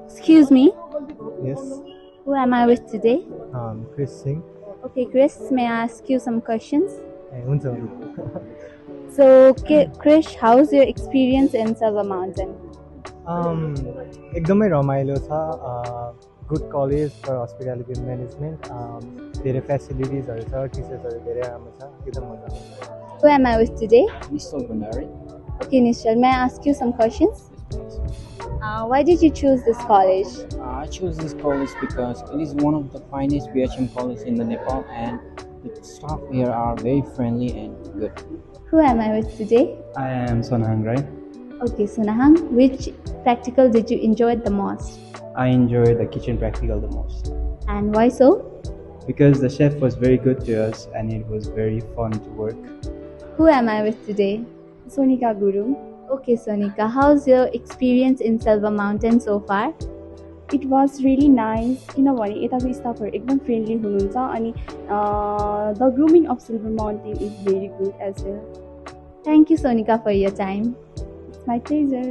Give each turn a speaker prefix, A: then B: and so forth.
A: Excuse me,
B: Yes,
A: who am I with today?
B: Chris Singh.
A: Okay, Chris, may I ask you some questions?
B: हुन्छ हुन्छ
A: So, Krish, how's your experience in Silver Mountain?
B: एकदमै रमाइलो छ good college for hospitality management धेरै फेसिलिटिजहरू छ टिचर्सहरू धेरै राम्रो छ एकदम मजा आउँछ
A: Who am I with today?
C: Mr. Gundari.
A: Okay, Nishal, may I ask you some questions? Why did you choose this college?
C: I chose this college because it is one of the finest BHM colleges in the Nepal, and the staff here are very friendly and good.
A: Who am I with today?
D: I am Sonang Rai.
A: Okay, Sunahang, which practical did you enjoy the most?
D: I enjoy the kitchen practical the most
A: And why so?
D: because the chef was very good to us and it was very fun to work.
A: Who am I with today?
E: Sonika Guru.
A: Okay, Sonika, how's your experience in Silver Mountain so far?
E: It was really nice किनभने यताको स्टाफहरू एकदम friendly हुनुहुन्छ अनि the grooming of Silver Mountain is very good as well.
A: Thank you, Sonika, for your time.
E: It's my pleasure.